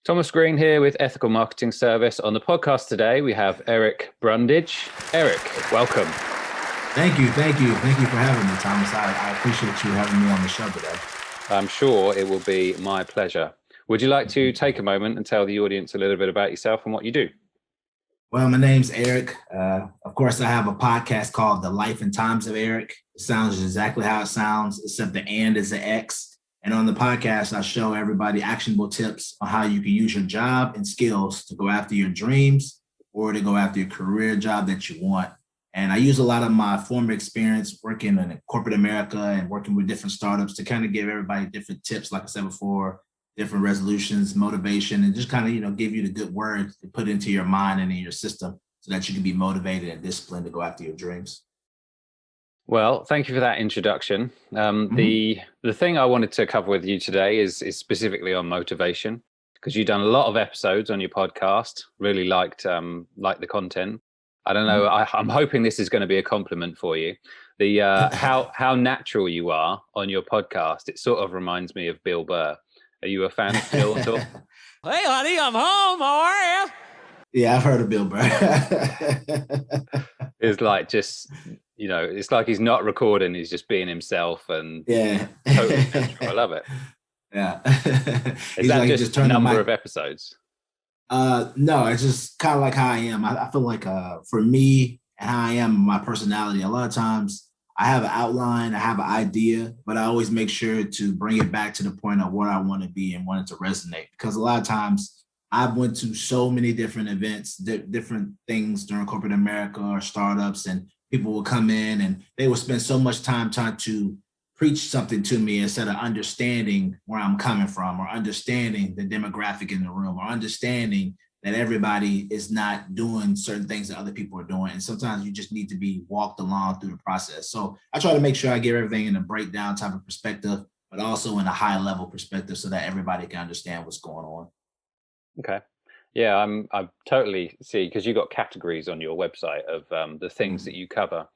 Thomas Green here with Ethical Marketing Service. On the podcast today, we have Eric Brundidge. Eric, welcome. Thank you for having me, Thomas. I appreciate you having me on the show today. I'm sure it will be my pleasure. Would you like to take a moment and tell the audience a little bit about yourself and what you do? Well, my name's Eric. Of course, I have a podcast called The Life and Times of Eric. It sounds exactly how it sounds, except the and is an X. And on the podcast, I show everybody actionable tips on how you can use your job and skills to go after your dreams or to go after your career job that you want. And I use a lot of my former experience working in corporate America and working with different startups to kind of give everybody different tips, like I said before, different resolutions, motivation, and just kind of, give you the good words to put into your mind and in your system so that you can be motivated and disciplined to go after your dreams. Well, thank you for that introduction. The thing I wanted to cover with you today is specifically on motivation, because you've done a lot of episodes on your podcast. Really liked the content. I don't know. I'm hoping this is going to be a compliment for you. The how natural you are on your podcast. It sort of reminds me of Bill Burr. Are you a fan of Bill at all? Hey, honey, I'm home. How are you? Yeah, I've heard of Bill Burr. It's like it's like he's not recording. He's just being himself and totally natural. I love it. Yeah. Is that like just a number of episodes? No, it's just kind of like how I am. I feel like for me and how I am, my personality, a lot of times I have an outline, I have an idea, but I always make sure to bring it back to the point of where I want to be and want it to resonate. Because a lot of times I've went to so many different events, different things during corporate America or startups, and people will come in and they will spend so much time trying to preach something to me instead of understanding where I'm coming from or understanding the demographic in the room or understanding that everybody is not doing certain things that other people are doing. And sometimes you just need to be walked along through the process. So I try to make sure I give everything in a breakdown type of perspective, but also in a high level perspective so that everybody can understand what's going on. Okay. Yeah, I totally see, because you got categories on your website of the things that you cover.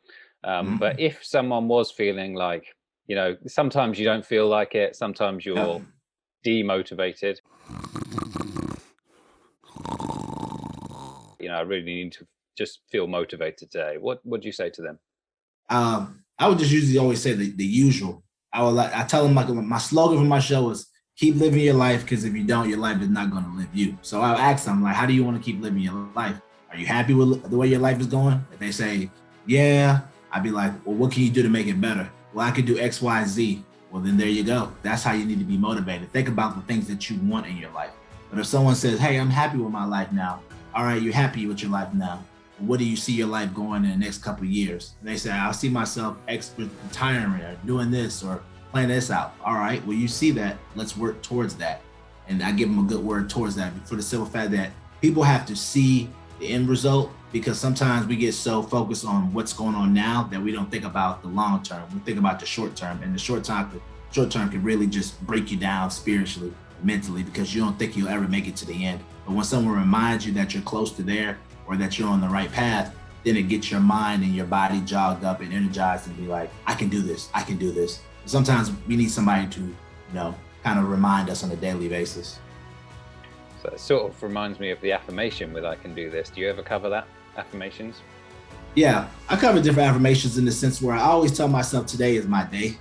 But if someone was feeling like, sometimes you don't feel like it, sometimes you're demotivated. I really need to just feel motivated today. What would you say to them? I would just usually always say the usual. I tell them, like, my slogan for my show is keep living your life, because if you don't, your life is not going to live you. So I'll ask them, like, how do you want to keep living your life? Are you happy with the way your life is going? If they say, yeah, I'd be like, well, what can you do to make it better? Well, I could do X, Y, Z. Well, then there you go. That's how you need to be motivated. Think about the things that you want in your life. But if someone says, hey, I'm happy with my life now. All right, you're happy with your life now. What do you see your life going in the next couple of years? And they say, I'll see myself retiring or doing this or plan this out. All right, well, you see that, let's work towards that. And I give them a good word towards that for the simple fact that people have to see the end result, because sometimes we get so focused on what's going on now that we don't think about the long term. We think about the short term, and the short term can really just break you down spiritually, mentally, because you don't think you'll ever make it to the end. But when someone reminds you that you're close to there or that you're on the right path, then it gets your mind and your body jogged up and energized and be like, I can do this. Sometimes we need somebody to, kind of remind us on a daily basis. So it sort of reminds me of the affirmation with I can do this. Do you ever cover that, affirmations? Yeah, I cover different affirmations in the sense where I always tell myself today is my day.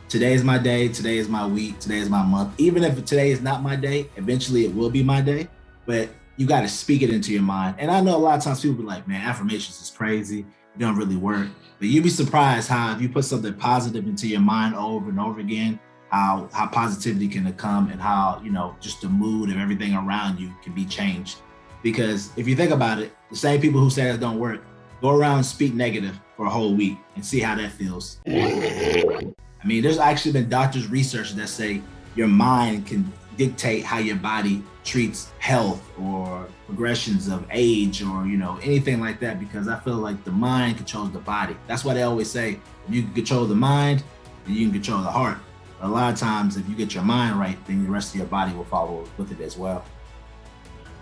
Today is my day. Today is my week. Today is my month. Even if today is not my day, eventually it will be my day. But you got to speak it into your mind. And I know a lot of times people be like, man, affirmations is crazy. It don't really work. But you'd be surprised how if you put something positive into your mind over and over again, how positivity can come and how, just the mood of everything around you can be changed. Because if you think about it, the same people who say that don't work, go around and speak negative for a whole week and see how that feels. I mean, there's actually been doctors' research that say your mind can dictate how your body treats health or progressions of age or, anything like that, because I feel like the mind controls the body. That's why they always say, if you can control the mind, then you can control the heart. But a lot of times, if you get your mind right, then the rest of your body will follow with it as well.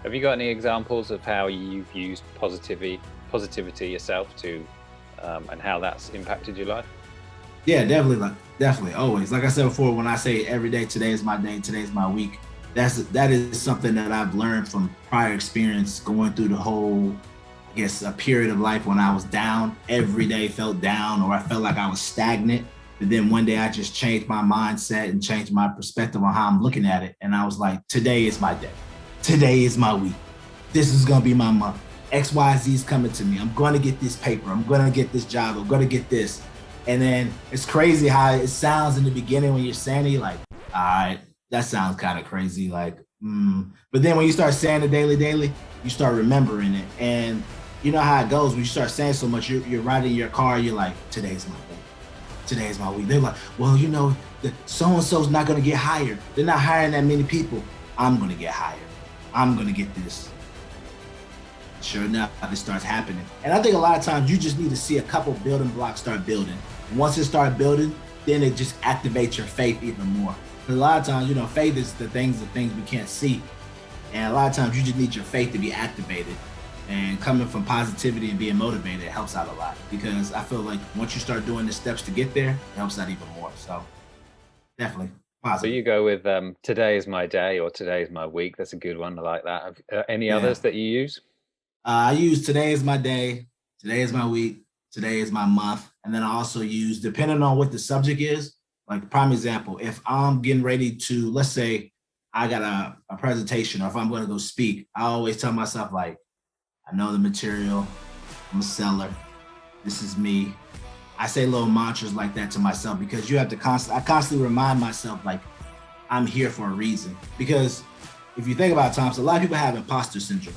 Have you got any examples of how you've used positivity yourself to, and how that's impacted your life? Yeah, definitely, always. Like I said before, when I say every day, today is my day, today is my week, that is something that I've learned from prior experience going through the whole, I guess, a period of life when I was down, every day felt down, or I felt like I was stagnant. But then one day I just changed my mindset and changed my perspective on how I'm looking at it. And I was like, today is my day. Today is my week. This is going to be my month. XYZ is coming to me. I'm going to get this paper. I'm going to get this job. I'm going to get this. And then it's crazy how it sounds in the beginning when you're saying it, you're like, all right, that sounds kind of crazy. Like, But then when you start saying it daily, you start remembering it. And you know how it goes when you start saying so much, you're riding in your car, you're like, today's my day. Today's my week. They're like, well, you know, so-and-so's not going to get hired. They're not hiring that many people. I'm going to get hired. I'm going to get this. Sure enough, it starts happening. And I think a lot of times you just need to see a couple building blocks start building. And once it starts building, then it just activates your faith even more. Because a lot of times, you know, faith is the things we can't see. And a lot of times you just need your faith to be activated. And coming from positivity and being motivated, it helps out a lot. Because I feel like once you start doing the steps to get there, it helps out even more. So definitely positive. So you go with today is my day or today is my week. That's a good one. I like that. Any others that you use? I use today is my day, today is my week, today is my month. And then I also use, depending on what the subject is, like prime example, if I'm getting ready to, let's say I got a presentation, or if I'm going to go speak, I always tell myself, like, I know the material, I'm a seller, this is me. I say little mantras like that to myself because you have to I constantly remind myself, like, I'm here for a reason. Because if you think about it, Thompson, a lot of people have imposter syndrome.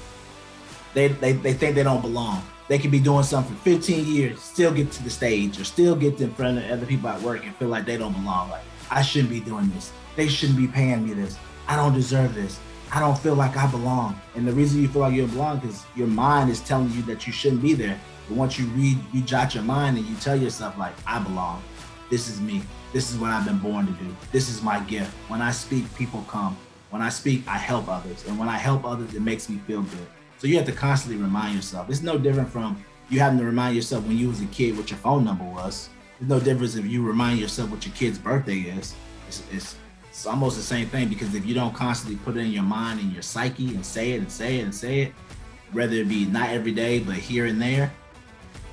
They think they don't belong. They could be doing something for 15 years, still get to the stage or still get in front of other people at work and feel like they don't belong. Like, I shouldn't be doing this. They shouldn't be paying me this. I don't deserve this. I don't feel like I belong. And the reason you feel like you don't belong is your mind is telling you that you shouldn't be there. But once you read, you jot your mind and you tell yourself, like, I belong. This is me. This is what I've been born to do. This is my gift. When I speak, people come. When I speak, I help others. And when I help others, it makes me feel good. So you have to constantly remind yourself. It's no different from you having to remind yourself when you was a kid what your phone number was. There's no difference if you remind yourself what your kid's birthday is. It's almost the same thing, because if you don't constantly put it in your mind and your psyche and say it and say it and say it, whether it be not every day, but here and there,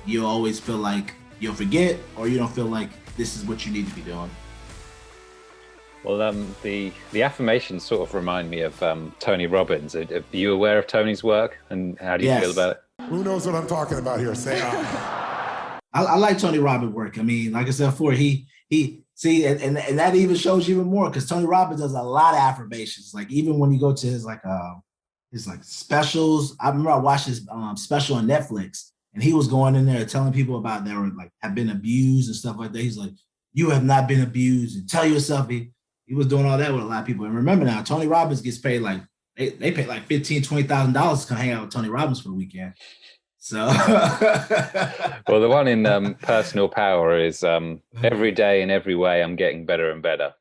you'll always feel like you'll forget, or you don't feel like this is what you need to be doing. Well, the affirmations sort of remind me of Tony Robbins. Are you aware of Tony's work, and how do you feel about it? Who knows what I'm talking about here? Say I like Tony Robbins' work. I mean, like I said before, he see, and that even shows you even more, because Tony Robbins does a lot of affirmations. Like, even when you go to his specials, I remember I watched his special on Netflix, and he was going in there telling people about that were like have been abused and stuff like that. He's like, you have not been abused, and tell yourself he was doing all that with a lot of people. And remember now, Tony Robbins gets paid like they pay like $15,000-$20,000 to come hang out with Tony Robbins for the weekend. So well, the one in Personal Power is every day in every way I'm getting better and better,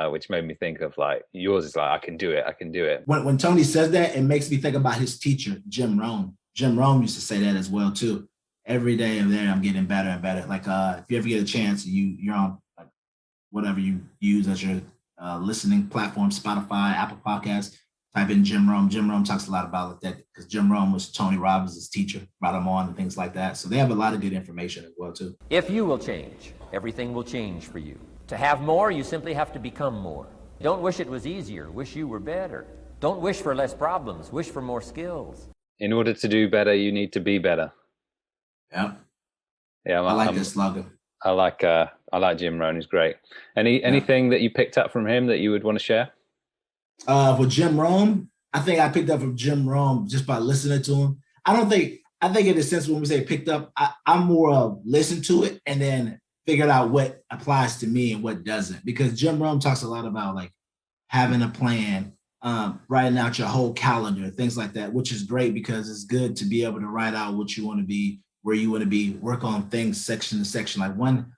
which made me think of, like, yours is like, I can do it. When Tony says that, it makes me think about his teacher, Jim Rohn. Jim Rohn used to say that as well too. Every day and there I'm getting better and better. Like, if you ever get a chance, you're on like whatever you use as your listening platform, Spotify, Apple Podcasts, type in Jim Rohn. Jim Rohn talks a lot about that, because Jim Rohn was Tony Robbins' teacher, brought him on and things like that. So they have a lot of good information as well too. If you will change, everything will change for you. To have more, you simply have to become more. Don't wish it was easier, wish you were better. Don't wish for less problems, wish for more skills. In order to do better, you need to be better. Yeah. Yeah, I like this slogan. I like Jim Rohn. He's great. Anything that you picked up from him that you would want to share? For Jim Rohn, I think I picked up from Jim Rohn just by listening to him. I think in a sense when we say picked up, I'm more of listen to it and then figured out what applies to me and what doesn't. Because Jim Rohn talks a lot about like having a plan, writing out your whole calendar, things like that, which is great because it's good to be able to write out what you want to be, where you want to be, work on things section to section. Like one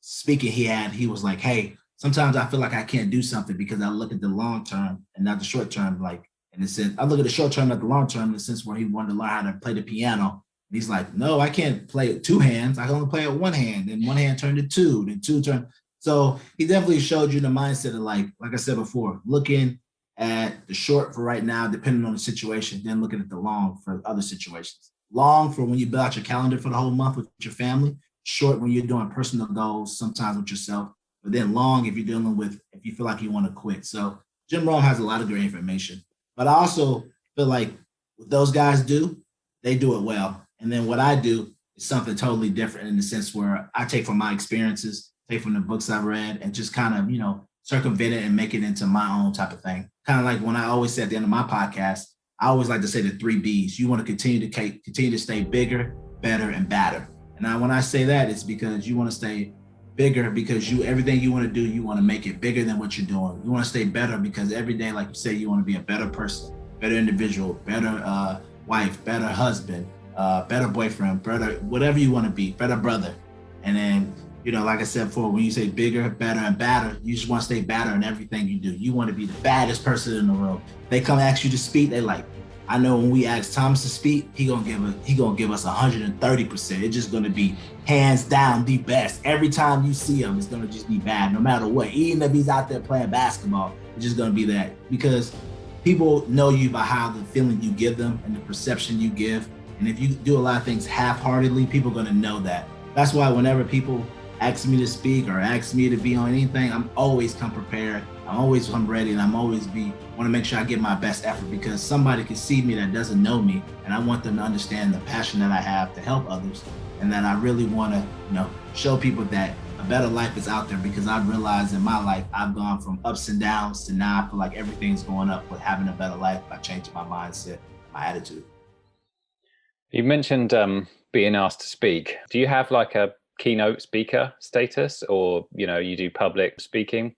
speaker he was like, hey, sometimes I feel like I can't do something because I look at the long term and not the short term. Like, and it said, I look at the short term, not the long term, in the sense where he wanted to learn how to play the piano. And he's like, no, I can't play it two hands. I can only play it one hand. Then one hand turned to two, then two turned. So he definitely showed you the mindset of like I said before, looking at the short for right now, depending on the situation, then looking at the long for other situations. Long for when you build out your calendar for the whole month with your family, short when you're doing personal goals, sometimes with yourself, but then long if you're dealing with, if you feel like you want to quit. So Jim Rohn has a lot of great information, but I also feel like what those guys do, they do it well. And then what I do is something totally different in the sense where I take from my experiences, take from the books I've read, and just kind of, circumvent it and make it into my own type of thing. Kind of like when I always say at the end of my podcast, I always like to say the 3 B's. You want to continue to stay bigger, better, and badder. And when I say that, it's because you want to stay bigger because everything you want to do, you want to make it bigger than what you're doing. You want to stay better because every day, like you say, you want to be a better person, better individual, better wife, better husband, better boyfriend, better whatever you want to be, better brother. And then, like I said before, when you say bigger, better, and badder, you just want to stay badder in everything you do. You want to be the baddest person in the room. They come ask you to speak, they like, I know when we ask Thomas to speak, he gonna give us 130%. It's just gonna be hands down the best. Every time you see him, it's gonna just be bad, no matter what. Even if he's out there playing basketball, it's just gonna be that because people know you by how the feeling you give them and the perception you give. And if you do a lot of things half-heartedly, people are gonna know that. That's why whenever people ask me to speak or ask me to be on anything, I'm always come prepared. I'm always come ready, and I'm always want to make sure I give my best effort because somebody can see me that doesn't know me, and I want them to understand the passion that I have to help others, and that I really want to, show people that a better life is out there because I've realized in my life I've gone from ups and downs to now I feel like everything's going up with having a better life by changing my mindset, my attitude. You mentioned being asked to speak. Do you have like a keynote speaker status or, you do public speaking?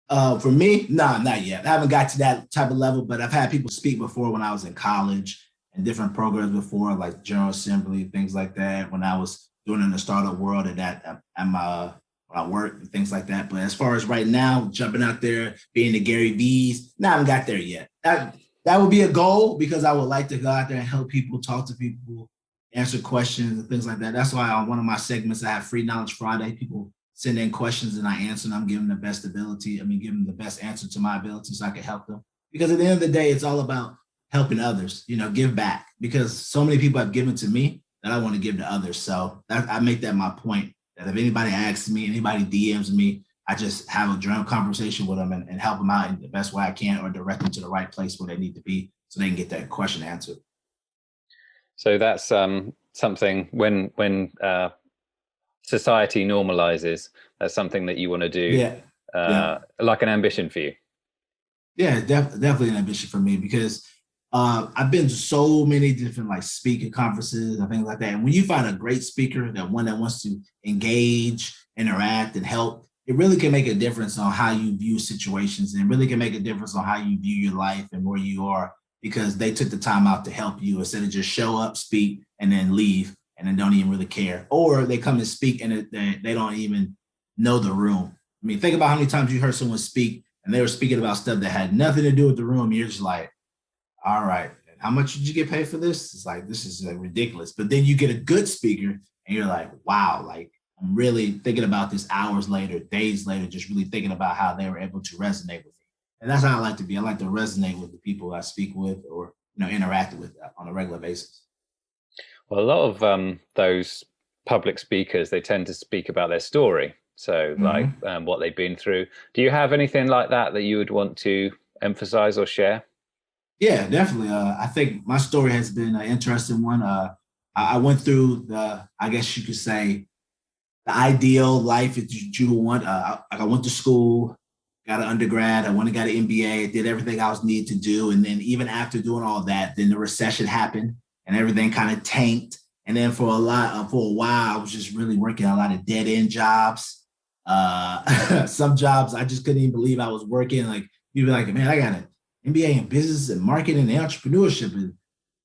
For me, no, not yet. I haven't got to that type of level, but I've had people speak before when I was in college and different programs before, like General Assembly, things like that, when I was doing in the startup world and when I work and things like that. But as far as right now, jumping out there, being the Gary V's, I haven't got there yet. That would be a goal because I would like to go out there and help people, talk to people, answer questions and things like that. That's why on one of my segments, I have Free Knowledge Friday. People send in questions and I answer them. I'm giving them the best ability. Give them the best answer to my ability so I can help them. Because at the end of the day, it's all about helping others, give back. Because so many people have given to me that I want to give to others. So I make that my point, that if anybody asks me, anybody DMs me, I just have a general conversation with them and help them out in the best way I can or direct them to the right place where they need to be so they can get that question answered. So that's something when society normalizes, that's something that you want to do, like an ambition for you. Yeah, definitely an ambition for me because I've been to so many different like speaker conferences and things like that. And when you find a great speaker, that one that wants to engage, interact, and help, it really can make a difference on how you view situations and really can make a difference on how you view your life and where you are because they took the time out to help you instead of just show up, speak, and then leave and then don't even really care. Or they come and speak and they don't even know the room. Think about how many times you heard someone speak and they were speaking about stuff that had nothing to do with the room. And you're just like, all right, how much did you get paid for this? It's like, this is like ridiculous. But then you get a good speaker and you're like, wow, like I'm really thinking about this hours later, days later, just really thinking about how they were able to resonate with me. And that's how I like to be. I like to resonate with the people I speak with or, interact with on a regular basis. Well, a lot of those public speakers, they tend to speak about their story. So like what they've been through. Do you have anything like that you would want to emphasize or share? Yeah, definitely. I think my story has been an interesting one. I went through I guess you could say, the ideal life that you want. I went to school, got an undergrad. I went and got an MBA, did everything I was needed to do. And then even after doing all that, then the recession happened and everything kind of tanked. And then for a while, I was just really working a lot of dead end jobs. Some jobs I just couldn't even believe I was working. Like you'd be like, man, I got an MBA in business and marketing and entrepreneurship, and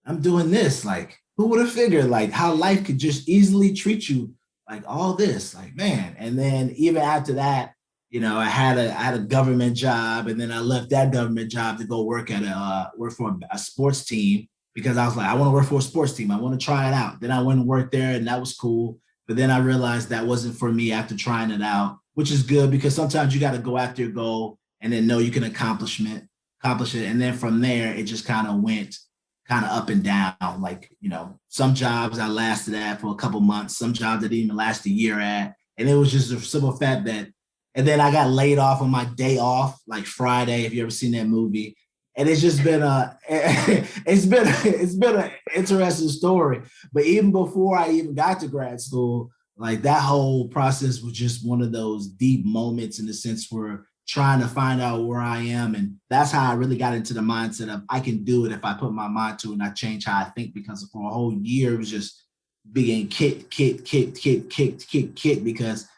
I'm doing this. Like, who would have figured like how life could just easily treat you like all this, like, man. And then even after that, I had a government job, and then I left that government job to go work for a sports team because I was like, I want to work for a sports team. I want to try it out. Then I went and worked there, and that was cool. But then I realized that wasn't for me after trying it out, which is good because sometimes you got to go after your goal and then know you can accomplish it. accomplish it. And then from there, it just kind of went kind of up and down. Like, some jobs I lasted at for a couple months, some jobs I didn't even last a year at. And it was just a simple fact that, and then I got laid off on my day off, like Friday, if you ever seen that movie. And it's just been it's been an interesting story. But even before I even got to grad school, like that whole process was just one of those deep moments in the sense where trying to find out where I am. And that's how I really got into the mindset of I can do it if I put my mind to it and I change how I think, because for a whole year it was just being kicked because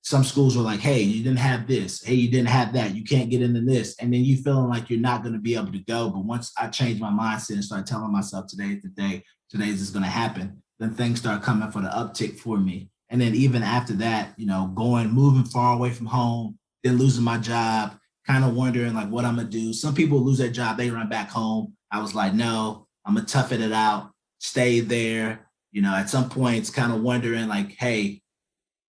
some schools were like, hey, you didn't have this. Hey, you didn't have that. You can't get into this. And then you feeling like you're not going to be able to go. But once I changed my mindset and started telling myself today's the day, today's is going to happen, then things start coming for the uptick for me. And then even after that, moving far away from home, then losing my job, kind of wondering like what I'm going to do. Some people lose their job, they run back home. I was like, no, I'm going to tough it out, stay there. At some points kind of wondering like, hey,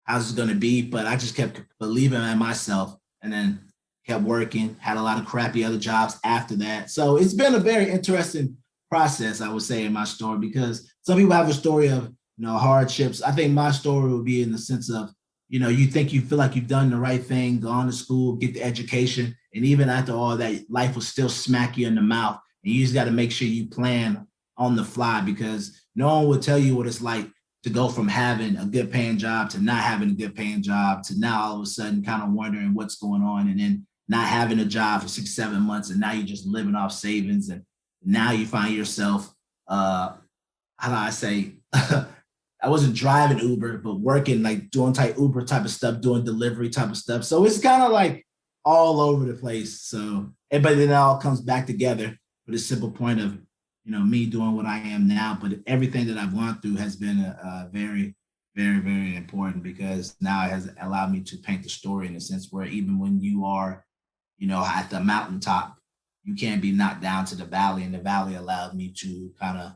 how's it going to be? But I just kept believing in myself and then kept working, had a lot of crappy other jobs after that. So it's been a very interesting process, I would say, in my story, because some people have a story of, hardships. I think my story would be in the sense of, you feel like you've done the right thing, gone to school, get the education. And even after all that, life will still smack you in the mouth. And you just got to make sure you plan on the fly, because no one will tell you what it's like to go from having a good paying job to not having a good paying job to now all of a sudden kind of wondering what's going on, and then not having a job for 6-7 months. And now you're just living off savings. And now you find yourself, how do I say, I wasn't driving Uber, but working, like doing Uber type of stuff, doing delivery type of stuff. So it's kind of like all over the place. So, but then it all comes back together for the simple point of, me doing what I am now. But everything that I've gone through has been a very, very, very important, because now it has allowed me to paint the story in a sense where even when you are, at the mountaintop, you can't be knocked down to the valley. And the valley allowed me to kind of,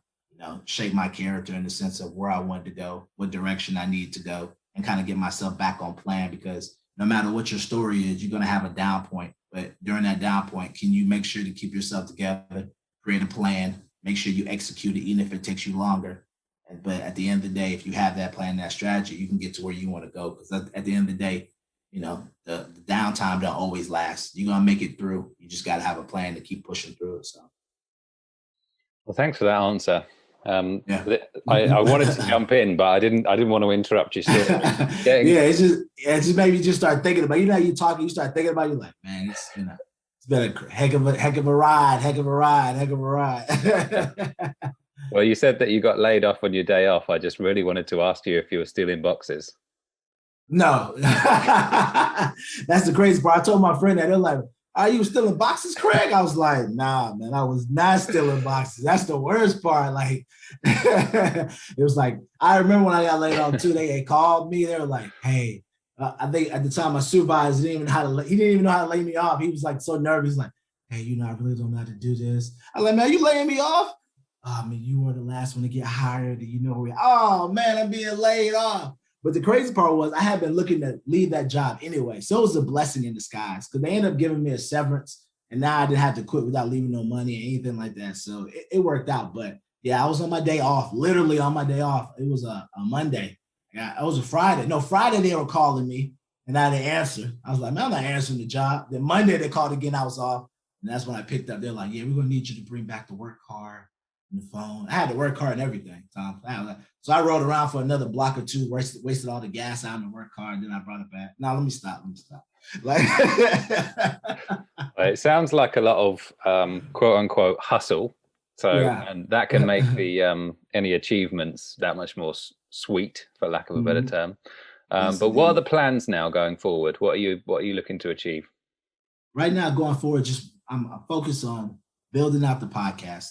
shape my character in the sense of where I wanted to go, what direction I need to go, and kind of get myself back on plan. Because no matter what your story is, you're going to have a down point. But during that down point, can you make sure to keep yourself together, create a plan, make sure you execute it, even if it takes you longer. But at the end of the day, if you have that plan, that strategy, you can get to where you want to go. Because at the end of the day, the downtime don't always last. You're going to make it through. You just got to have a plan to keep pushing through it. So. Well, thanks for that answer. Yeah. I wanted to jump in, but I didn't want to interrupt your story. It just made me just start thinking about, you talking, you start thinking about, you're like, man, it's been a heck of a ride. Well, you said that you got laid off on your day off. I just really wanted to ask you if you were still in boxes. No, that's the crazy part. I told my friend that. They're like, are you still in boxes, Craig? I was like, nah, man, I was not still in boxes. That's the worst part. Like, it was like, I remember when I got laid off too, they called me. They were like, hey, I think at the time my supervisor he didn't even know how to lay me off. He was like so nervous, like, hey, I really don't know how to do this. I was like, man, you laying me off? Oh, man, you were the last one to get hired. Oh, man, I'm being laid off. But the crazy part was I had been looking to leave that job anyway. So it was a blessing in disguise, because they ended up giving me a severance, and now I didn't have to quit without leaving no money or anything like that. So it worked out. But yeah, I was on my day off, literally on my day off. It was a Monday. Yeah, it was a Friday. No, Friday they were calling me and I didn't answer. I was like, man, I'm not answering the job. Then Monday they called again. I was off. And that's when I picked up. They're like, yeah, we're going to need you to bring back the work card and the phone. I had the work card and everything, Tom. So I rode around for another block or two, wasted all the gas out in the work car, and then I brought it back. Now let me stop. Like, it sounds like a lot of quote unquote hustle. So, yeah. And that can make the any achievements that much more sweet, for lack of a better term. Yes, but what are the plans now going forward? What are you looking to achieve? Right now, going forward, I'm focused on building out the podcast.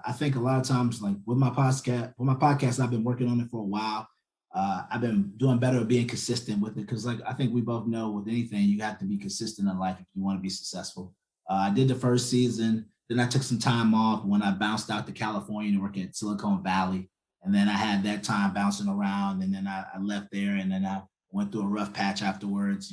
I think a lot of times, like with my podcast, I've been working on it for a while. I've been doing better at being consistent with it, because like I think we both know with anything, you have to be consistent in life if you want to be successful. I did the first season, then I took some time off when I bounced out to California to work at Silicon Valley. And then I had that time bouncing around, and then I left there, and then I went through a rough patch afterwards,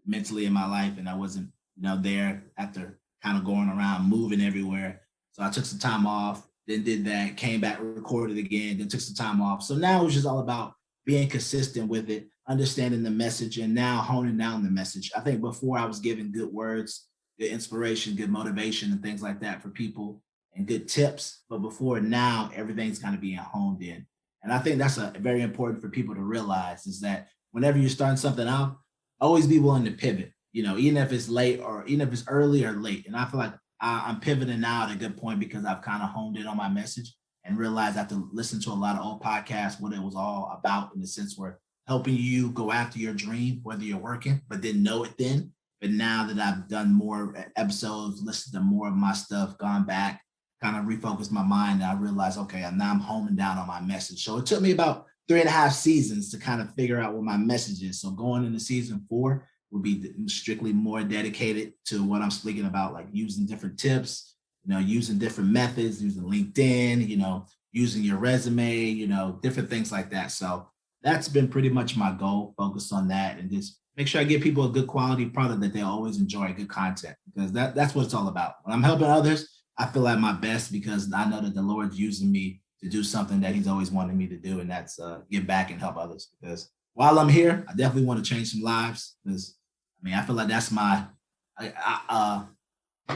mentally in my life. And I wasn't, there after kind of going around, moving everywhere. So I took some time off, then did that, came back, recorded again, then took some time off. So now it's just all about being consistent with it, understanding the message, and now honing down the message. I think before I was giving good words, good inspiration, good motivation, and things like that for people and good tips. But before now, everything's kind of being honed in. And I think that's a very important for people to realize is that whenever you're starting something out, always be willing to pivot, even if it's late or even if it's early or late. And I feel like I'm pivoting now at a good point because I've kind of honed in on my message and realized after listening to a lot of old podcasts, what it was all about in the sense where helping you go after your dream, whether you're working, but didn't know it then. But now that I've done more episodes, listened to more of my stuff, gone back, kind of refocused my mind, and I realized, okay, now I'm homing down on my message. So it took me about 3.5 seasons to kind of figure out what my message is. So going into season 4 will be strictly more dedicated to what I'm speaking about, like using different tips, using different methods, using LinkedIn, using your resume, different things like that. So that's been pretty much my goal, focus on that and just make sure I give people a good quality product that they always enjoy, good content, because that's what it's all about. When I'm helping others, I feel at my best because I know that the Lord's using me to do something that he's always wanted me to do. And that's give back and help others, because while I'm here, I definitely want to change some lives because I feel like that's my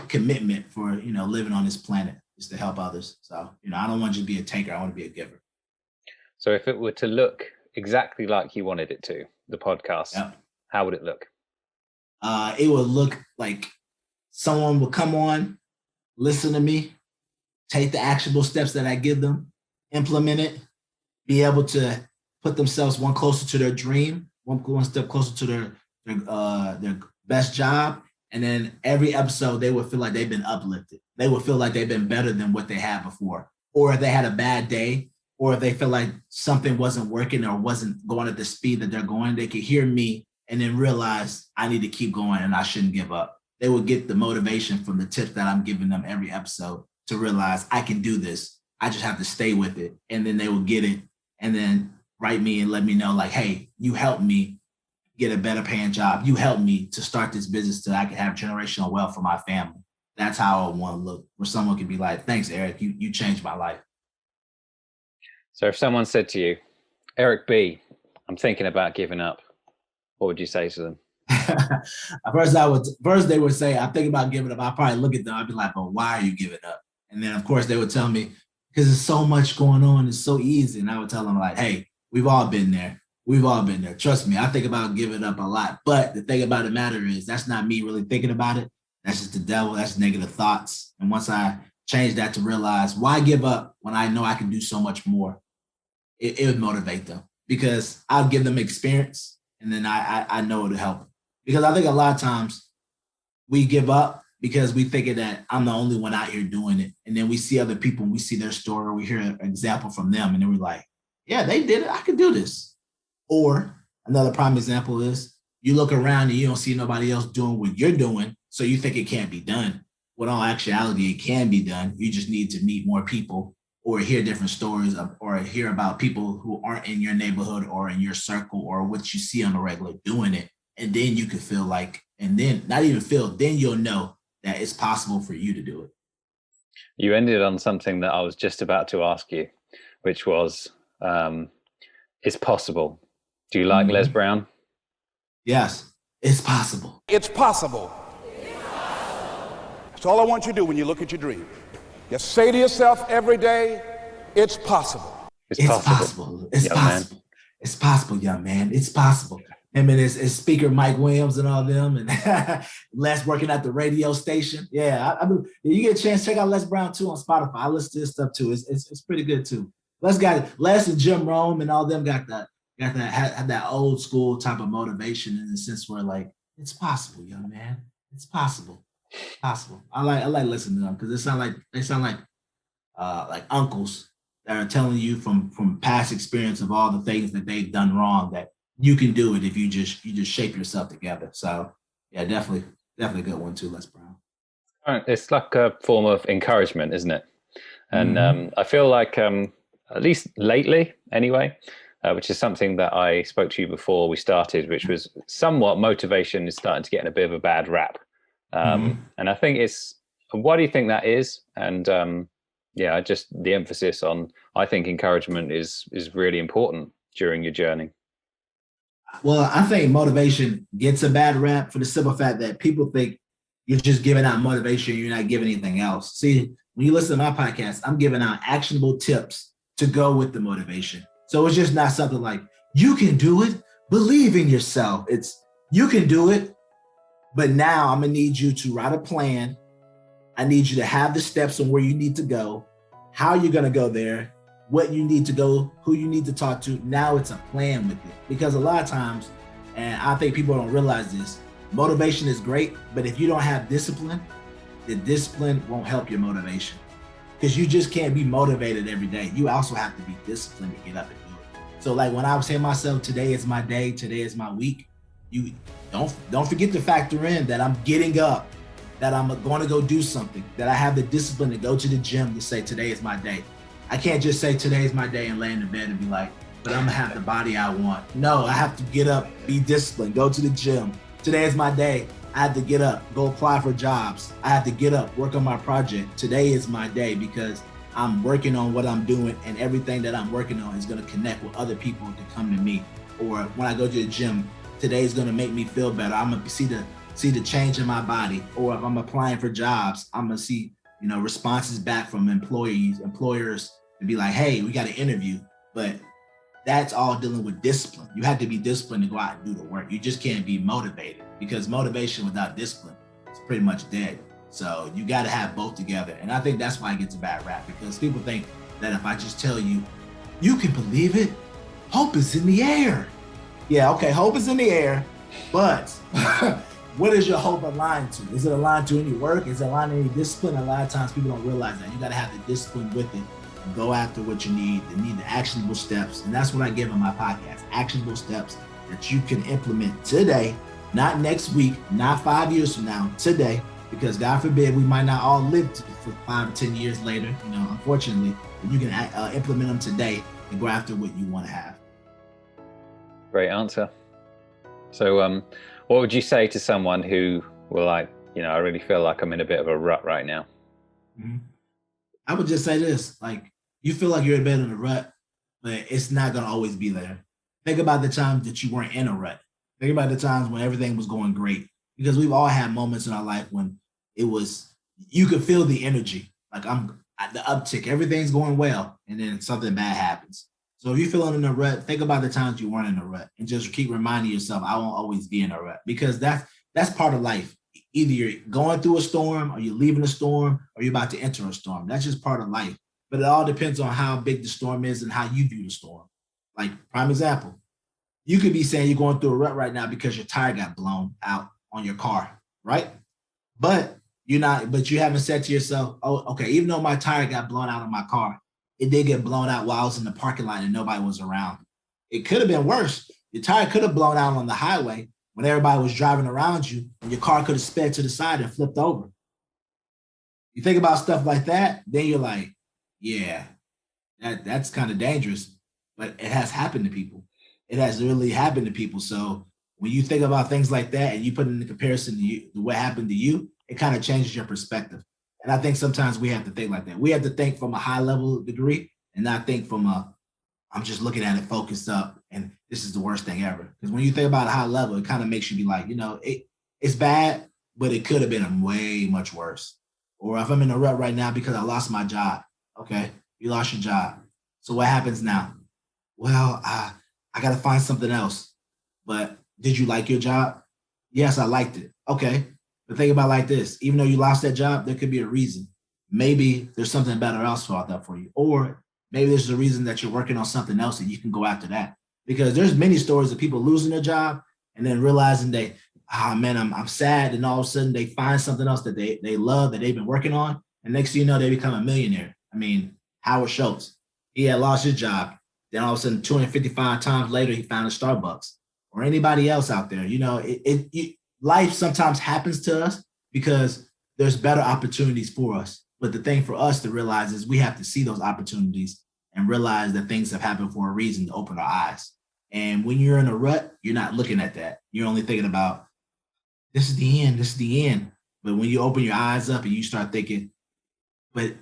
commitment for, living on this planet is to help others. So, I don't want to just be a taker. I want to be a giver. So if it were to look exactly like you wanted it to, the podcast, Yep. How would it look? It would look like someone would come on, listen to me, take the actionable steps that I give them, implement it, be able to put themselves one closer to their dream, one step closer to their best job. And then every episode, they would feel like they've been uplifted. They would feel like they've been better than what they had before. Or if they had a bad day, or if they feel like something wasn't working or wasn't going at the speed that they're going, they could hear me and then realize I need to keep going and I shouldn't give up. They would get the motivation from the tips that I'm giving them every episode to realize I can do this. I just have to stay with it. And then they will get it and then write me and let me know like, hey, you helped me get a better paying job. You helped me to start this business so I can have generational wealth for my family. That's how I want to look, where someone can be like, thanks, Eric, you changed my life. So if someone said to you, Eric B., I'm thinking about giving up, what would you say to them? First they would say, I'm thinking about giving up. I'd probably look at them. I'd be like, but why are you giving up? And then, of course, they would tell me, because there's so much going on. It's so easy. And I would tell them like, hey, we've all been there. We've all been there. Trust me, I think about giving up a lot. But the thing about the matter is that's not me really thinking about it. That's just the devil. That's negative thoughts. And once I change that to realize why give up when I know I can do so much more, it would motivate them because I'll give them experience. And then I know it'll help. Because I think a lot of times we give up because we thinking that I'm the only one out here doing it. And then we see other people and we see their story, we hear an example from them, and then we're like, yeah, they did it. I could do this. Or another prime example is you look around and you don't see nobody else doing what you're doing, so you think it can't be done. When all actuality, it can be done. You just need to meet more people or hear different stories or hear about people who aren't in your neighborhood or in your circle or what you see on the regular doing it. And then you could feel like, and then not even feel, then you'll know that it's possible for you to do it. You ended on something that I was just about to ask you, which was, it's possible. Do you like Les Brown? Yes, it's possible. It's possible. That's all I want you to do when you look at your dream. Just say to yourself every day, it's possible. It's possible. It's possible. It's possible, young man. It's possible. Him and his speaker Mike Williams and all them, and Les working at the radio station. Yeah, I mean, you get a chance, check out Les Brown too on Spotify. I listen to his stuff too. It's pretty good too. Les and Jim Rome and all them got that old school type of motivation in the sense where like it's possible, young man. It's possible. Possible. I like listening to them because they sound like uncles that are telling you from past experience of all the things that they've done wrong that you can do it if you just shape yourself together. So yeah, definitely a good one too, Les Brown. All right, it's like a form of encouragement, isn't it? And I feel like at least lately, anyway, which is something that I spoke to you before we started, which was somewhat motivation is starting to get in a bit of a bad rap. And I think why do you think that is? And just the emphasis on, I think encouragement is really important during your journey. Well, I think motivation gets a bad rap for the simple fact that people think you're just giving out motivation, you're not giving anything else. See, when you listen to my podcast, I'm giving out actionable tips to go with the motivation. So it's just not something like, you can do it, believe in yourself. It's, you can do it, but now I'm gonna need you to write a plan. I need you to have the steps on where you need to go, how you're gonna go there, what you need to go, who you need to talk to. Now it's a plan with it. Because a lot of times, and I think people don't realize this, motivation is great, but if you don't have discipline, the discipline won't help your motivation. Because you just can't be motivated every day. You also have to be disciplined to get up and do it. So like when I was saying myself, today is my day, today is my week, you don't forget to factor in that I'm getting up, that I'm going to go do something, that I have the discipline to go to the gym to say today is my day. I can't just say today is my day and lay in the bed and be like, but I'm gonna have the body I want. No, I have to get up, be disciplined, go to the gym. Today is my day. I have to get up, go apply for jobs. I have to get up, work on my project. Today is my day because I'm working on what I'm doing, and everything that I'm working on is gonna connect with other people to come to me. Or when I go to the gym, today is gonna make me feel better. I'm gonna see the change in my body. Or if I'm applying for jobs, I'm gonna see responses back from employers to be like, hey, we got an interview. But that's all dealing with discipline. You have to be disciplined to go out and do the work. You just can't be motivated, because motivation without discipline is pretty much dead. So you got to have both together. And I think that's why it gets a bad rap, because people think that if I just tell you, you can believe it, hope is in the air. Yeah, okay, hope is in the air, but what is your hope aligned to? Is it aligned to any work? Is it aligned to any discipline? A lot of times people don't realize that. You got to have the discipline with it and go after what you need. You need the actionable steps. And that's what I give in my podcast, actionable steps that you can implement today, not next week, not 5 years from now, today, because God forbid we might not all live for 5 or 10 years later, unfortunately, but you can implement them today and go after what you want to have. Great answer. So, what would you say to someone who were like, I really feel like I'm in a bit of a rut right now? Mm-hmm. I would just say this, like, you feel like you're a bit in a rut, but it's not going to always be there. Think about the times that you weren't in a rut. Think about the times when everything was going great, because we've all had moments in our life when you could feel the energy, like I'm at the uptick, everything's going well, and then something bad happens. So if you're feeling in a rut, think about the times you weren't in a rut and just keep reminding yourself, I won't always be in a rut, because that's part of life. Either you're going through a storm, or you're leaving a storm, or you're about to enter a storm. That's just part of life. But it all depends on how big the storm is and how you view the storm. Like, prime example, you could be saying you're going through a rut right now because your tire got blown out on your car, right? But you haven't said to yourself, oh, okay, even though my tire got blown out on my car, it did get blown out while I was in the parking lot and nobody was around. It could have been worse. Your tire could have blown out on the highway when everybody was driving around you, and your car could have sped to the side and flipped over. You think about stuff like that, then you're like, yeah, that's kind of dangerous, but it has happened to people. It has really happened to people. So when you think about things like that and you put it in comparison to what happened to you, it kind of changes your perspective. And I think sometimes we have to think like that. We have to think from a high level degree and not think from I'm just looking at it focused up and this is the worst thing ever. Because when you think about a high level, it kind of makes you be like, it's bad, but it could have been way much worse. Or if I'm in a rut right now because I lost my job. Okay, you lost your job. So what happens now? Well, I got to find something else. But did you like your job? Yes, I liked it. Okay. But think about it like this. Even though you lost that job, there could be a reason. Maybe there's something better else out there for you. Or maybe there's a reason that you're working on something else and you can go after that. Because there's many stories of people losing their job and then realizing I'm sad. And all of a sudden they find something else that they love, that they've been working on. And next thing you know, they become a millionaire. I mean, Howard Schultz, he had lost his job. Then all of a sudden, 255 times later, he found a Starbucks. Or anybody else out there. Life sometimes happens to us because there's better opportunities for us. But the thing for us to realize is we have to see those opportunities and realize that things have happened for a reason to open our eyes. And when you're in a rut, you're not looking at that. You're only thinking about, this is the end. This is the end. But when you open your eyes up and you start thinking, but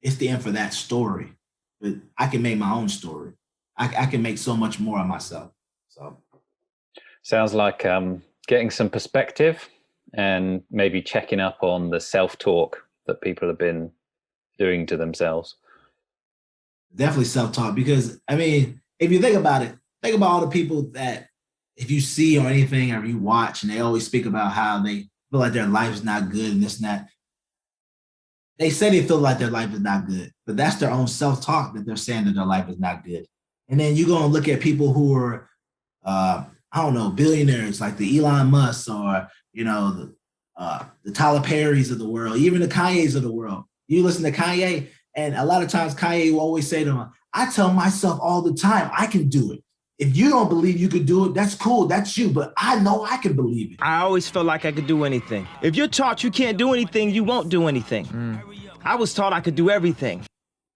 it's the end for that story. But I can make my own story. I can make so much more of myself. So sounds like getting some perspective and maybe checking up on the self-talk that people have been doing to themselves. Definitely self-talk, because I mean, if you think about it, think about all the people that if you see or anything or you watch and they always speak about how they feel like their life is not good and this and that. They say they feel like their life is not good, but that's their own self-talk that they're saying that their life is not good. And then you're going to look at people who are, I don't know, billionaires like the Elon Musk or, the Tyler Perrys of the world, even the Kanyes of the world. You listen to Kanye, and a lot of times Kanye will always say to him, I tell myself all the time, I can do it. If you don't believe you could do it, that's cool. That's you. But I know I can believe it. I always felt like I could do anything. If you're taught you can't do anything, you won't do anything. I was taught I could do everything.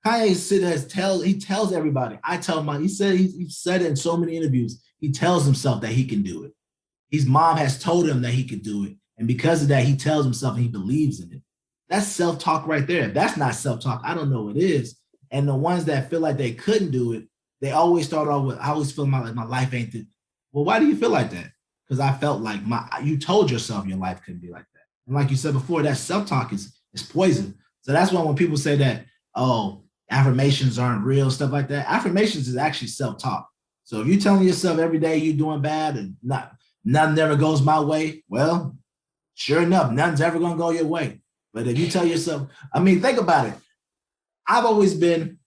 Kanye he tells everybody. He said it in so many interviews. He tells himself that he can do it. His mom has told him that he could do it. And because of that, he tells himself and he believes in it. That's self-talk right there. If that's not self-talk, I don't know what is. And the ones that feel like they couldn't do it, they always start off with, I always feel like my life ain't it. Well, why do you feel like that? Because I felt like you told yourself your life couldn't be like that. And like you said before, that self-talk is poison. So that's why when people say that, oh, affirmations aren't real, stuff like that, affirmations is actually self-talk. So if you're telling yourself every day you're doing bad and nothing ever goes my way, well, sure enough, nothing's ever going to go your way. But if you tell yourself, I mean, think about it. I've always been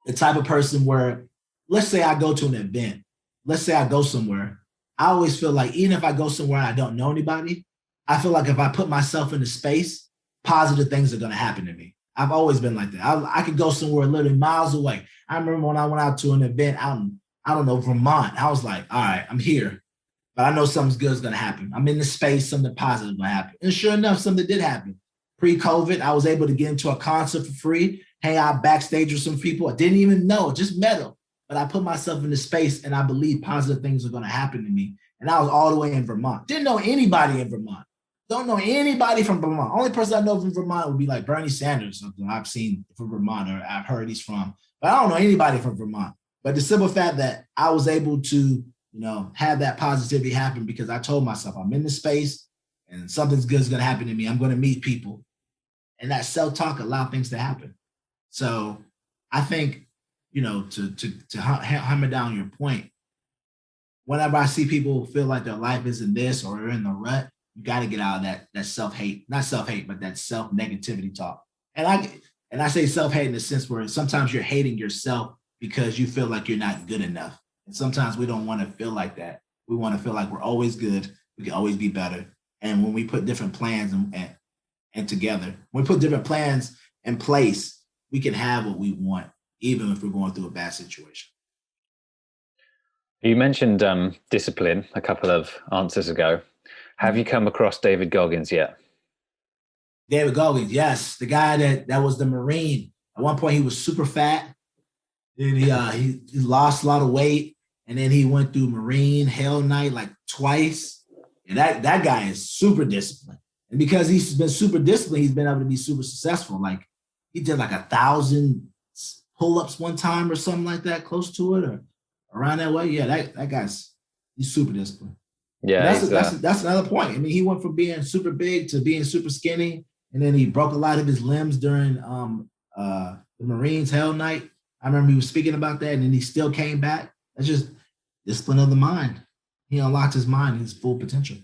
the type of person where, let's say I go to an event, let's say I go somewhere, I always feel like even if I go somewhere and I don't know anybody, I feel like if I put myself in the space, positive things are going to happen to me. I've always been like that. I could go somewhere literally miles away. I remember when I went out to an event out in, I don't know, Vermont, I was like, all right, I'm here, but I know something good is going to happen. I'm in the space, something positive is going to happen. And sure enough, something did happen. Pre-COVID, I was able to get into a concert for free, hang out backstage with some people I didn't even know, just met them. But I put myself in the space and I believe positive things are going to happen to me. And I was all the way in Vermont. Didn't know anybody in Vermont. Don't know anybody from Vermont. Only person I know from Vermont would be like Bernie Sanders, something I've seen from Vermont or I've heard he's from. But I don't know anybody from Vermont. But the simple fact that I was able to, have that positivity happen because I told myself I'm in the space and something's good is going to happen to me. I'm going to meet people. And that self-talk allowed things to happen. So I think, to hammer down your point, whenever I see people feel like their life isn't this or they're in the rut, you got to get out of that self-hate, not self-hate, but that self-negativity talk. And I say self-hate in the sense where sometimes you're hating yourself because you feel like you're not good enough. And sometimes we don't want to feel like that. We want to feel like we're always good. We can always be better. And when we put different plans and together, when we put different plans in place, we can have what we want, even if we're going through a bad situation. You mentioned discipline a couple of answers ago. Have you come across David Goggins yet? David Goggins, yes. The guy that was the Marine. At one point, he was super fat. Then he lost a lot of weight. And then he went through Marine Hell Night like twice. And that guy is super disciplined. And because he's been super disciplined, he's been able to be super successful. Like he did like 1,000 pull-ups one time or something like that, close to it or around that way. Yeah, that he's super disciplined. Yeah, that's another point. I mean, he went from being super big to being super skinny, and then he broke a lot of his limbs during the Marines Hell Night. I remember he was speaking about that, and then he still came back. That's just discipline of the mind. He unlocked his mind, his full potential.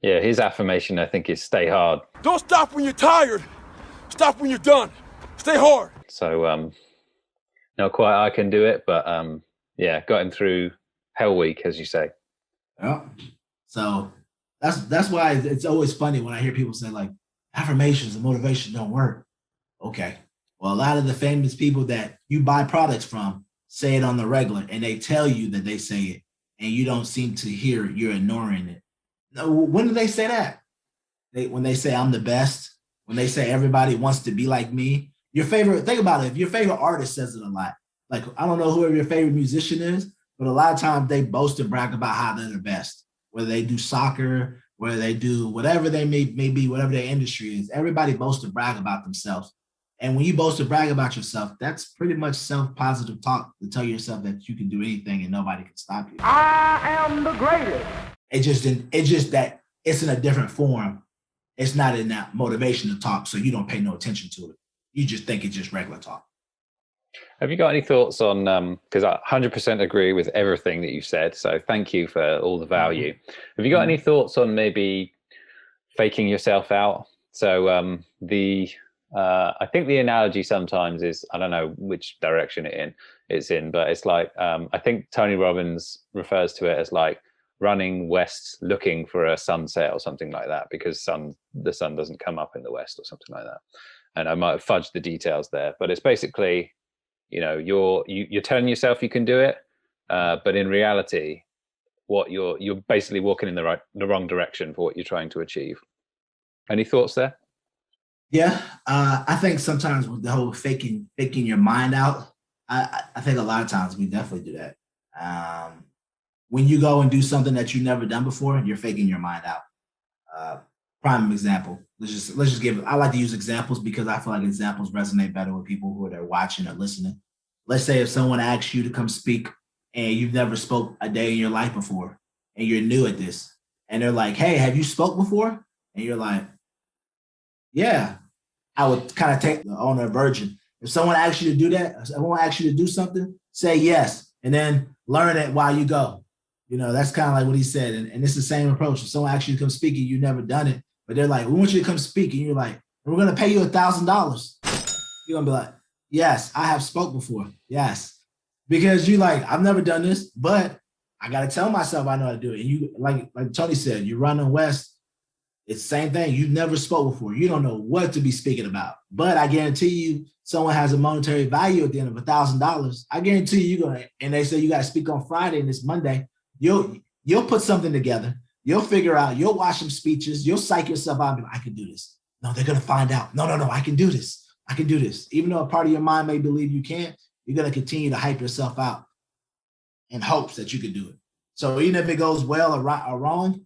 Yeah, his affirmation, I think, is stay hard. Don't stop when you're tired. Stop when you're done. Stay hard. So, not quite I can do it, but got him through Hell Week, as you say. Yeah. So that's why it's always funny when I hear people say like affirmations and motivation don't work. Okay. Well, a lot of the famous people that you buy products from say it on the regular and they tell you that they say it and you don't seem to hear it. You're ignoring it. No, when do they say that? When they say I'm the best, when they say everybody wants to be like me, think about it. If your favorite artist says it a lot, like, I don't know whoever your favorite musician is, but a lot of times they boast and brag about how they're the best, whether they do soccer, where they do whatever they may be, whatever their industry is. Everybody boasts to brag about themselves. And when you boast to brag about yourself, that's pretty much self-positive talk to tell yourself that you can do anything and nobody can stop you. I am the greatest. It's just that it's in a different form. It's not in that motivational talk, so you don't pay no attention to it. You just think it's just regular talk. Have you got any thoughts on, because I 100% agree with everything that you said, so thank you for all the value. Have you got any thoughts on maybe faking yourself out? So I think the analogy sometimes is, I don't know which direction it's in, but it's like, I think Tony Robbins refers to it as like running west looking for a sunset or something like that, because the sun doesn't come up in the west or something like that. And I might have fudged the details there, but it's basically, you're telling yourself you can do it, but in reality, what you're basically walking in the wrong direction for what you're trying to achieve. Any thoughts there? Yeah, I think sometimes with the whole faking your mind out, I think a lot of times we definitely do that. When you go and do something that you've never done before, you're faking your mind out. Prime example. Let's just give. I like to use examples because I feel like examples resonate better with people who are watching or listening. Let's say if someone asks you to come speak and you've never spoke a day in your life before and you're new at this, and they're like, "Hey, have you spoke before?" And you're like, "Yeah." I would kind of take the owner virgin. If someone asks you to do that, if someone asks you to do something, say yes, and then learn it while you go. That's kind of like what he said. And it's the same approach. If someone asks you to come speak and you've never done it, but they're like, "We want you to come speak," and you're like, "We're going to pay you $1,000. You're going to be like, "Yes, I have spoke before. Yes." Because you like, "I've never done this, but I got to tell myself I know how to do it." And you, like Tony said, you're running west. It's the same thing. You've never spoke before. You don't know what to be speaking about. But I guarantee you, someone has a monetary value at the end of $1,000. I guarantee you, and they say you got to speak on Friday and it's Monday. You'll put something together. You'll figure out. You'll watch some speeches. You'll psych yourself out and be like, "I can do this." No, they're gonna find out. No, I can do this. I can do this. Even though a part of your mind may believe you can't, you're gonna continue to hype yourself out in hopes that you can do it. So even if it goes well or wrong,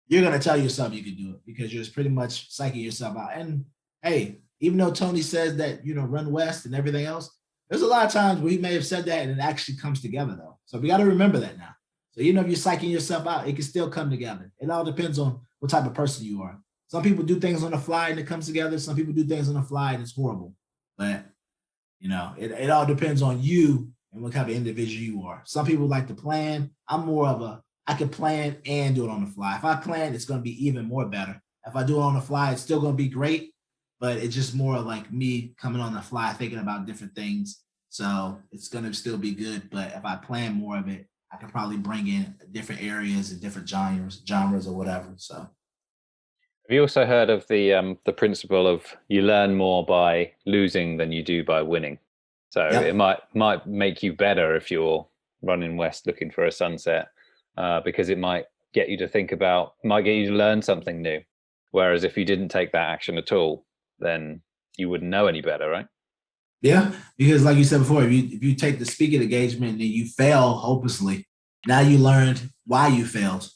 you're going to tell yourself you can do it because you're pretty much psyching yourself out. And hey, even though Tony says that, run west and everything else, there's a lot of times where he may have said that and it actually comes together though. So we got to remember that now. So even if you're psyching yourself out, it can still come together. It all depends on what type of person you are. Some people do things on the fly and it comes together. Some people do things on the fly and it's horrible. But, it all depends on you and what kind of individual you are. Some people like to plan. I'm more of I can plan and do it on the fly. If I plan, it's going to be even more better. If I do it on the fly, it's still going to be great, but it's just more like me coming on the fly, thinking about different things. So it's going to still be good. But if I plan more of it, I can probably bring in different areas and different genres or whatever. So have you also heard of the principle of you learn more by losing than you do by winning? So yep. It might make you better if you're running west looking for a sunset. Because it might get you to might get you to learn something new. Whereas if you didn't take that action at all, then you wouldn't know any better, right? Yeah, because like you said before, if you take the speaking engagement and you fail hopelessly, now you learned why you failed.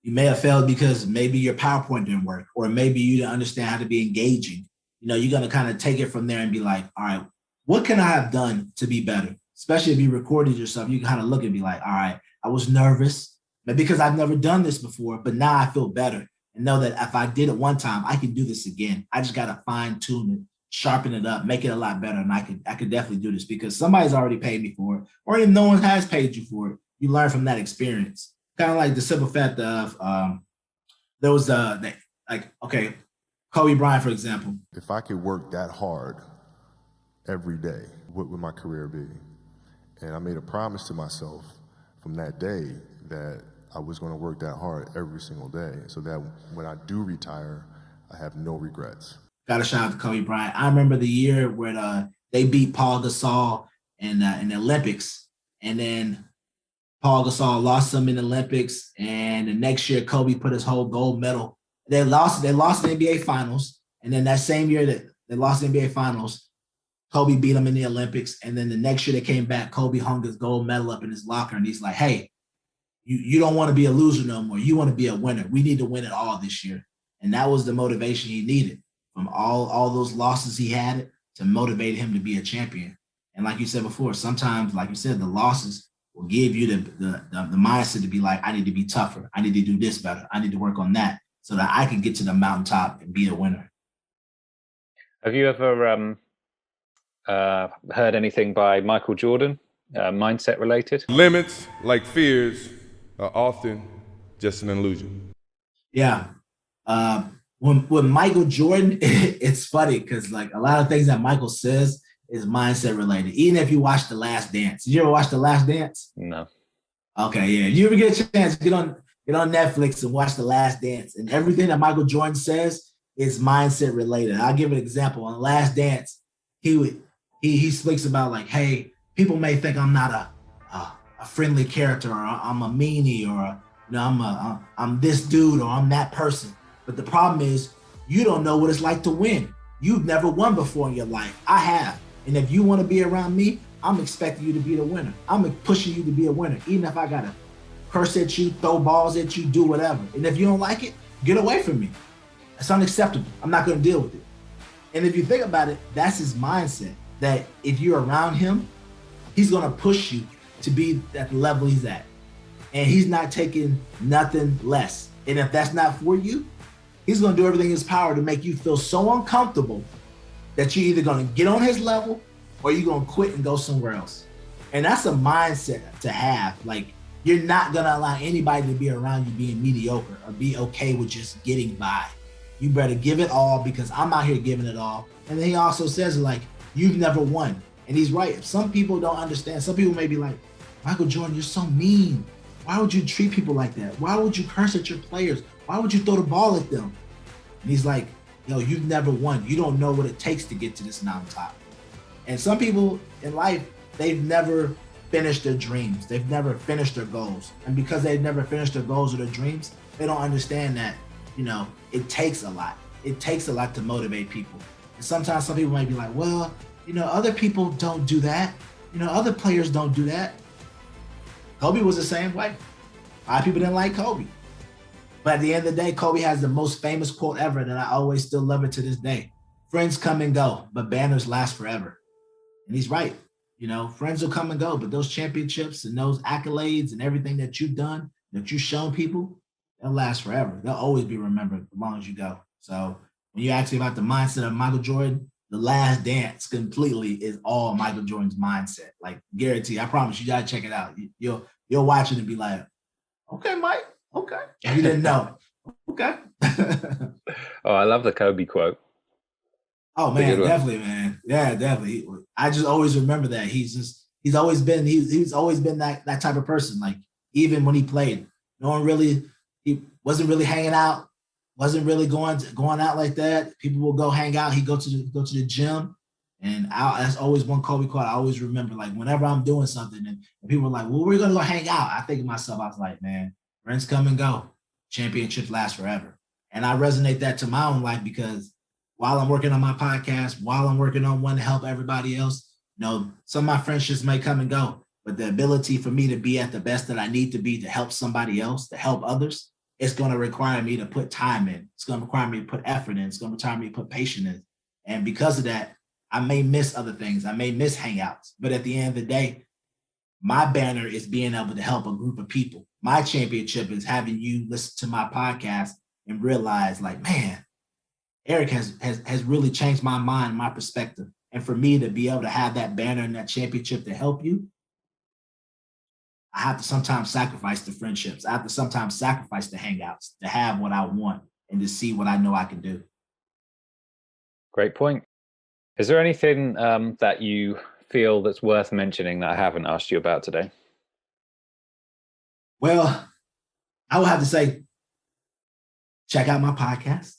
You may have failed because maybe your PowerPoint didn't work, or maybe you didn't understand how to be engaging. You're going to kind of take it from there and be like, all right, what can I have done to be better? Especially if you recorded yourself, you can kind of look and be like, all right, I was nervous. Because I've never done this before, but now I feel better and know that if I did it one time, I can do this again. I just got to fine tune it, sharpen it up, make it a lot better. And I could definitely do this because somebody's already paid me for it, or even no one has paid you for it. You learn from that experience. Kind of like the simple fact of there was Kobe Bryant, for example. If I could work that hard every day, what would my career be? And I made a promise to myself from that day that I was going to work that hard every single day so that when I do retire, I have no regrets. Got to shout out to Kobe Bryant. I remember the year where they beat Paul Gasol in the Olympics, and then Paul Gasol lost them in the Olympics, and the next year Kobe put his whole gold medal. They lost the NBA Finals, and then that same year that they lost the NBA Finals, Kobe beat them in the Olympics, and then the next year they came back, Kobe hung his gold medal up in his locker, and he's like, "Hey, you don't want to be a loser no more. You want to be a winner. We need to win it all this year. And that was the motivation he needed from all those losses he had to motivate him to be a champion. And like you said before, sometimes, like you said, the losses will give you the mindset to be like, I need to be tougher. I need to do this better. I need to work on that so that I can get to the mountaintop and be a winner. Have you ever heard anything by Michael Jordan, mindset related? Limits, like fears, are often just an illusion. Yeah. When Michael Jordan, it's funny because like a lot of things that Michael says is mindset related. Even if you watch The Last Dance. Did you ever watch The Last Dance? No. Okay, yeah. If you ever get a chance, get on Netflix and watch The Last Dance. And everything that Michael Jordan says is mindset related. I'll give an example. On The Last Dance, he speaks about like, hey, people may think I'm not a friendly character, or I'm a meanie, or I'm this dude, or I'm that person. But the problem is you don't know what it's like to win. You've never won before in your life. I have. And if you want to be around me, I'm expecting you to be the winner. I'm pushing you to be a winner, even if I got to curse at you, throw balls at you, do whatever. And if you don't like it, get away from me. It's unacceptable. I'm not going to deal with it. And if you think about it, that's his mindset, that if you're around him, he's going to push you to be at the level he's at. And he's not taking nothing less. And if that's not for you, he's going to do everything in his power to make you feel so uncomfortable that you're either going to get on his level or you're going to quit and go somewhere else. And that's a mindset to have. Like, you're not going to allow anybody to be around you being mediocre or be okay with just getting by. You better give it all because I'm out here giving it all. And then he also says, like, you've never won. And he's right. Some people don't understand. Some people may be like, Michael Jordan, you're so mean. Why would you treat people like that? Why would you curse at your players? Why would you throw the ball at them? And he's like, yo, you've never won. You don't know what it takes to get to this mountaintop. And some people in life, they've never finished their dreams. They've never finished their goals. And because they've never finished their goals or their dreams, they don't understand that, it takes a lot. It takes a lot to motivate people. And sometimes some people might be like, well, other people don't do that. Other players don't do that. Kobe was the same way. A lot of people didn't like Kobe. But at the end of the day, Kobe has the most famous quote ever that I always still love it to this day. Friends come and go, but banners last forever. And he's right. Friends will come and go, but those championships and those accolades and everything that you've done, that you've shown people, they'll last forever. They'll always be remembered as long as you go. So when you ask me about the mindset of Michael Jordan, The Last Dance completely is all Michael Jordan's mindset. Like, guarantee, I promise you gotta check it out. You'll watch it and be like, okay, Mike, okay. You didn't know. Okay. Oh, I love the Kobe quote. Oh man, definitely, man. Yeah, definitely. I just always remember that. He's always been that type of person. Like, even when he played, he wasn't really hanging out, wasn't really going out like that. People will go hang out. He'd go to the gym. And that's always one Kobe quote I always remember. Like, whenever I'm doing something and people are like, well, we're going to go hang out, I think to myself, I was like, man, friends come and go. Championships last forever. And I resonate that to my own life because while I'm working on my podcast, while I'm working on one to help everybody else, some of my friendships may come and go. But the ability for me to be at the best that I need to be to help somebody else, to help others, it's going to require me to put time in. It's going to require me to put effort in. It's going to require me to put patience in. And because of that, I may miss other things. I may miss hangouts. But at the end of the day, my banner is being able to help a group of people. My championship is having you listen to my podcast and realize, like, man, Eric has really changed my mind, my perspective. And for me to be able to have that banner and that championship to help you, I have to sometimes sacrifice the friendships. I have to sometimes sacrifice the hangouts to have what I want and to see what I know I can do. Great point. Is there anything that you feel that's worth mentioning that I haven't asked you about today? Well, I would have to say, check out my podcast.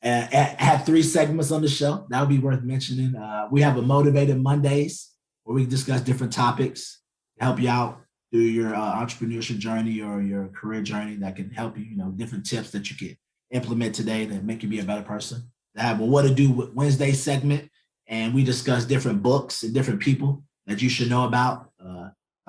I have 3 segments on the show. That would be worth mentioning. We have a Motivated Mondays where we discuss different topics to help you out through your entrepreneurship journey or your career journey that can help you, different tips that you can implement today that make you be a better person. I have a What to Do with Wednesday segment, and we discuss different books and different people that you should know about.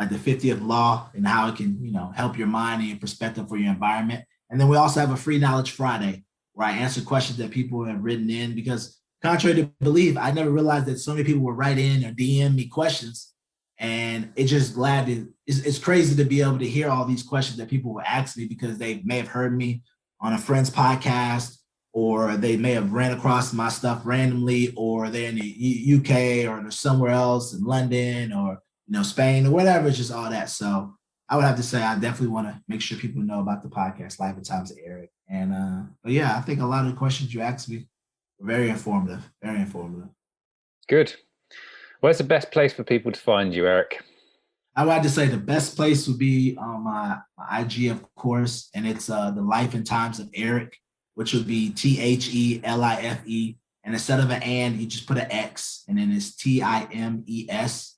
like the 50th law and how it can, help your mind and your perspective for your environment. And then we also have a Free Knowledge Friday where I answer questions that people have written in, because contrary to belief, I never realized that so many people would write in or DM me questions. And it's just it's crazy to be able to hear all these questions that people will ask me because they may have heard me on a friend's podcast, or they may have ran across my stuff randomly, or they're in the UK or they're somewhere else in London or Spain or whatever. It's just all that. So I would have to say I definitely want to make sure people know about the podcast, Life and Times of Eric. And but yeah, I think a lot of the questions you asked me were very informative. Very informative. Good. Where's the best place for people to find you, Eric? I would have to say the best place would be on my IG, of course, and it's the Life and Times of Eric, which would be THELIFE. And instead of an and, you just put an X, and then it's TIMESOFERIC,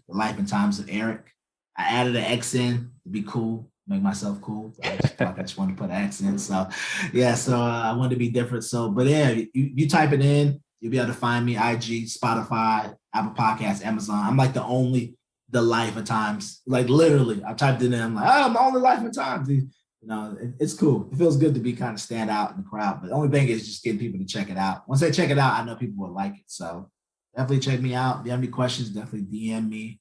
the Life and Times of Eric. I added an X in to be cool, make myself cool. I just wanted to put an X in. So yeah, I wanted to be different. So, but yeah, you type it in, you'll be able to find me, IG, Spotify, Apple Podcasts, Amazon. I'm like the Life of Times. Like literally, I typed it in, I'm like, I'm the only Life of Times. It's cool. It feels good to be kind of stand out in the crowd. But the only thing is just getting people to check it out. Once they check it out, I know people will like it. So definitely check me out. If you have any questions, definitely DM me.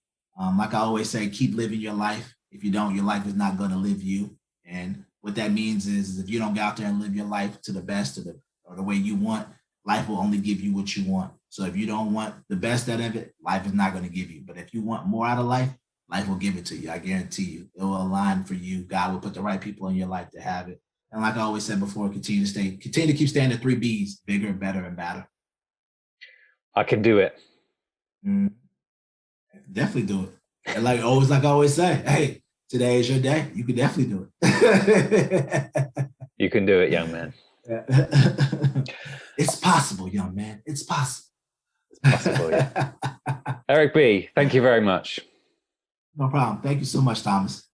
Like I always say, keep living your life. If you don't, your life is not going to live you. And what that means is if you don't get out there and live your life to the best or the way you want, life will only give you what you want. So if you don't want the best out of it, life is not going to give you. But if you want more out of life, life will give it to you. I guarantee you. It will align for you. God will put the right people in your life to have it. And like I always said before, continue to keep staying at 3 B's, bigger, better, and better. I can do it. Definitely do it. And like I always say, hey, today is your day. You can definitely do it. You can do it, young man. It's possible, young man. It's possible. It's possible, yeah. Eric B., thank you very much. No problem. Thank you so much, Thomas.